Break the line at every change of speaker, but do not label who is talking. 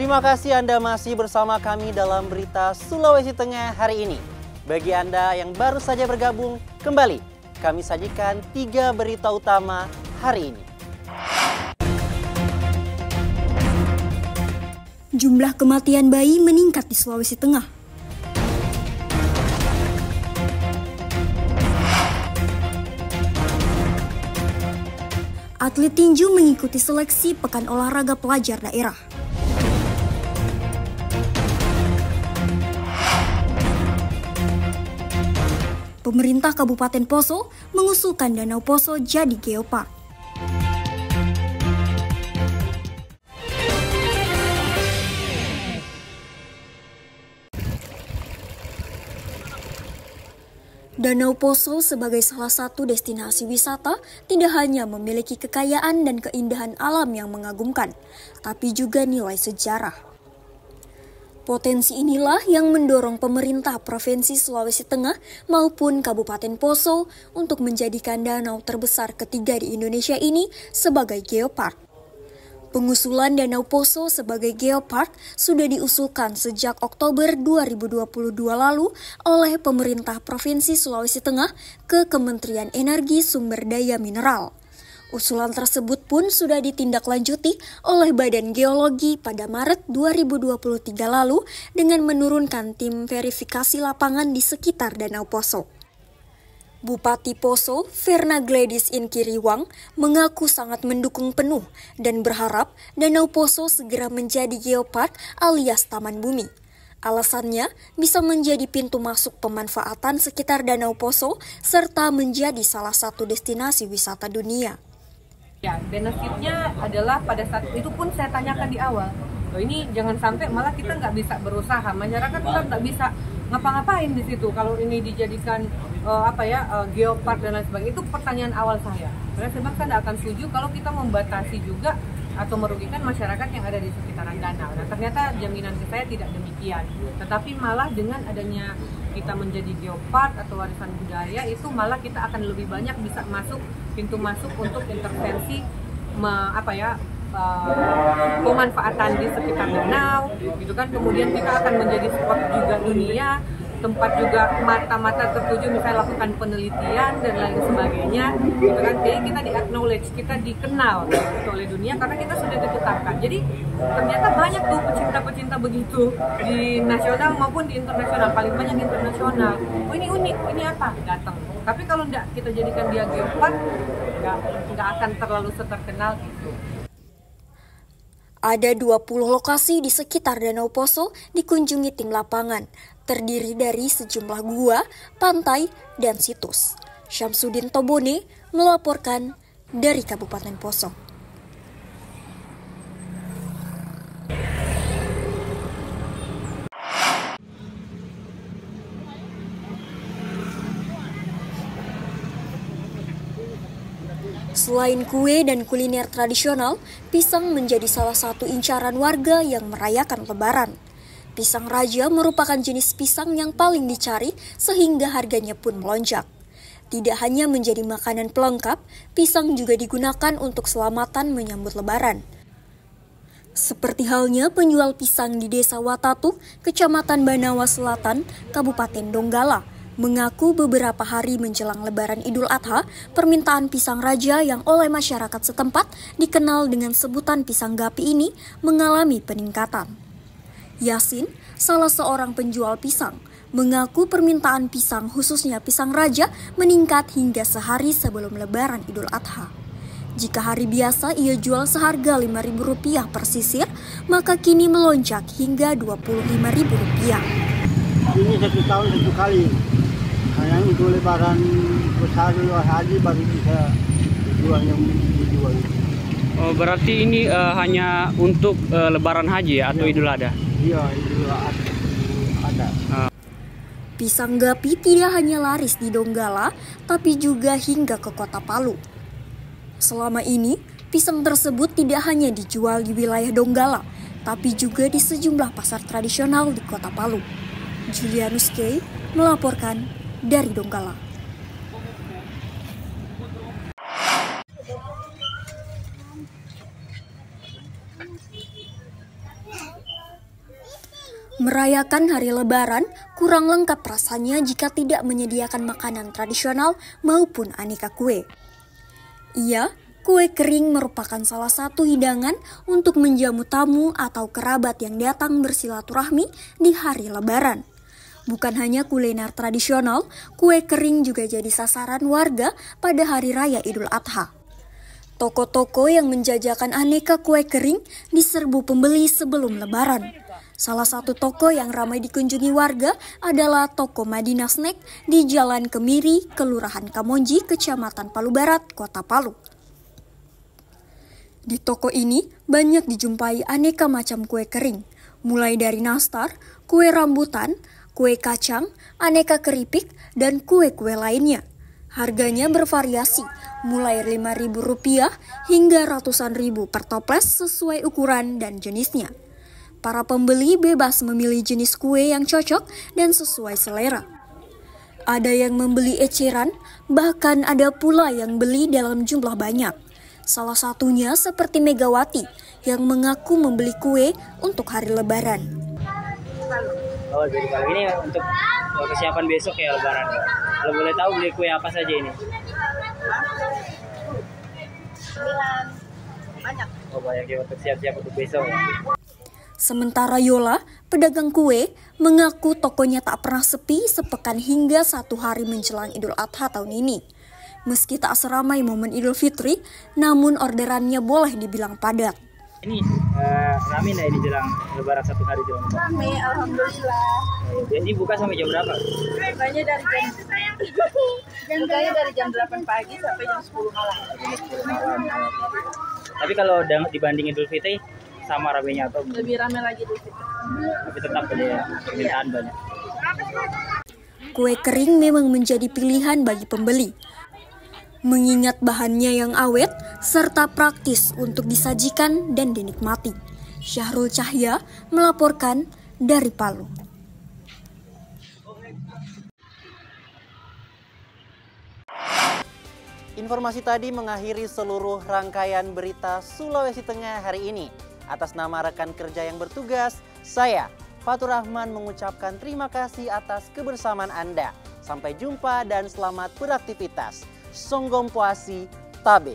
Terima kasih Anda masih bersama kami dalam berita Sulawesi Tengah hari ini. Bagi Anda yang baru saja bergabung, kembali kami sajikan 3 berita utama hari ini.
Jumlah kematian bayi meningkat di Sulawesi Tengah. Atlet tinju mengikuti seleksi Pekan Olahraga Pelajar Daerah. Pemerintah Kabupaten Poso mengusulkan Danau Poso jadi geopark. Danau Poso sebagai salah satu destinasi wisata tidak hanya memiliki kekayaan dan keindahan alam yang mengagumkan, tapi juga nilai sejarah. Potensi inilah yang mendorong pemerintah Provinsi Sulawesi Tengah maupun Kabupaten Poso untuk menjadikan danau terbesar ketiga di Indonesia ini sebagai geopark. Pengusulan Danau Poso sebagai geopark sudah diusulkan sejak Oktober 2022 lalu oleh pemerintah Provinsi Sulawesi Tengah ke Kementerian Energi Sumber Daya Mineral. Usulan tersebut pun sudah ditindaklanjuti oleh Badan Geologi pada Maret 2023 lalu dengan menurunkan tim verifikasi lapangan di sekitar Danau Poso. Bupati Poso, Verna Gladys Inkiriwang, mengaku sangat mendukung penuh dan berharap Danau Poso segera menjadi geopark alias Taman Bumi. Alasannya bisa menjadi pintu masuk pemanfaatan sekitar Danau Poso serta menjadi salah satu destinasi wisata dunia.
Ya, benefitnya adalah pada saat itu pun saya tanyakan di awal, ini jangan sampai malah kita nggak bisa berusaha, masyarakat kita nggak bisa ngapa-ngapain di situ kalau ini dijadikan geopark dan lain sebagainya. Itu pertanyaan awal saya. Karena saya nggak akan setuju kalau kita membatasi juga atau merugikan masyarakat yang ada di sekitaran danau. Nah, ternyata jaminan ke saya tidak demikian. Tetapi malah dengan adanya kita menjadi geopark atau warisan budaya, itu malah kita akan lebih banyak bisa masuk pintu masuk untuk intervensi pemanfaatan di sekitar danau, gitu kan. Kemudian kita akan menjadi spot juga dunia, tempat juga mata-mata tertuju misalnya lakukan penelitian dan lain sebagainya, gitu kan. Jadi kita di-acknowledge, kita dikenal gitu, oleh dunia karena kita sudah ditetapkan. Jadi ternyata banyak tuh pecinta-pecinta begitu di nasional maupun di internasional, paling banyak internasional. Oh ini unik, ini apa? Datang. Tapi kalau enggak kita jadikan dia geopark, nggak akan terlalu terkenal gitu.
Ada 20 lokasi di sekitar Danau Poso dikunjungi tim lapangan, terdiri dari sejumlah gua, pantai, dan situs. Syamsuddin Tobone melaporkan dari Kabupaten Poso. Selain kue dan kuliner tradisional, pisang menjadi salah satu incaran warga yang merayakan Lebaran. Pisang raja merupakan jenis pisang yang paling dicari sehingga harganya pun melonjak. Tidak hanya menjadi makanan pelengkap, pisang juga digunakan untuk selamatan menyambut Lebaran. Seperti halnya penjual pisang di Desa Watatu, Kecamatan Banawa Selatan, Kabupaten Donggala, mengaku beberapa hari menjelang Lebaran Idul Adha, permintaan pisang raja yang oleh masyarakat setempat dikenal dengan sebutan pisang gapi ini mengalami peningkatan. Yasin, salah seorang penjual pisang, mengaku permintaan pisang khususnya pisang raja meningkat hingga sehari sebelum Lebaran Idul Adha. Jika hari biasa ia jual seharga Rp5.000 per sisir, maka kini melonjak hingga Rp25.000.
Ini 1 tahun 1 kali. Hanya untuk Lebaran besar haji baru bisa dijual.
Oh, berarti ini hanya untuk Lebaran haji ya, atau Idul Adha?
Iya, Idul Adha.
Pisang gapi tidak hanya laris di Donggala, tapi juga hingga ke kota Palu. Selama ini, pisang tersebut tidak hanya dijual di wilayah Donggala, tapi juga di sejumlah pasar tradisional di kota Palu. Julianus K. melaporkan dari Donggala. Merayakan hari Lebaran kurang lengkap rasanya jika tidak menyediakan makanan tradisional maupun aneka kue. Iya, kue kering merupakan salah satu hidangan untuk menjamu tamu atau kerabat yang datang bersilaturahmi di hari Lebaran. Bukan hanya kuliner tradisional, kue kering juga jadi sasaran warga pada Hari Raya Idul Adha. Toko-toko yang menjajakan aneka kue kering diserbu pembeli sebelum Lebaran. Salah satu toko yang ramai dikunjungi warga adalah toko Madinah Snack di Jalan Kemiri, Kelurahan Kamonji, Kecamatan Palu Barat, Kota Palu. Di toko ini banyak dijumpai aneka macam kue kering, mulai dari nastar, kue rambutan, kue kacang, aneka keripik, dan kue-kue lainnya. Harganya bervariasi, mulai Rp5.000 hingga ratusan ribu per toples sesuai ukuran dan jenisnya. Para pembeli bebas memilih jenis kue yang cocok dan sesuai selera. Ada yang membeli eceran, bahkan ada pula yang beli dalam jumlah banyak. Salah satunya seperti Megawati yang mengaku membeli kue untuk hari Lebaran.
Oh, jadi kalau ini untuk persiapan besok ya Lebaran. Kalau boleh tahu beli kue apa saja ini?
Banyak.
Oh, banyak ya untuk siap-siap untuk besok.
Sementara Yola, pedagang kue, mengaku tokonya tak pernah sepi sepekan hingga 1 hari menjelang Idul Adha tahun ini. Meski tak seramai momen Idul Fitri, namun orderannya boleh dibilang padat.
Ini rame nggak ini jelang Lebaran 1 hari jelang?
Rame, alhamdulillah.
Jadi buka sampai jam berapa?
Bukanya dari jam 8 pagi sampai jam 10 malam.
Tapi kalau dibanding Idul Fitri sama ramenya atau
Lebih rame lagi di situ.
tapi tetap ada permintaan banyak.
Kue kering memang menjadi pilihan bagi pembeli. Mengingat bahannya yang awet serta praktis untuk disajikan dan dinikmati. Syahrul Cahya melaporkan dari Palu.
Informasi tadi mengakhiri seluruh rangkaian berita Sulawesi Tengah hari ini. Atas nama rekan kerja yang bertugas, saya, Fatur Rahman, mengucapkan terima kasih atas kebersamaan Anda. Sampai jumpa dan selamat beraktivitas. Songgom Puasi Tabe.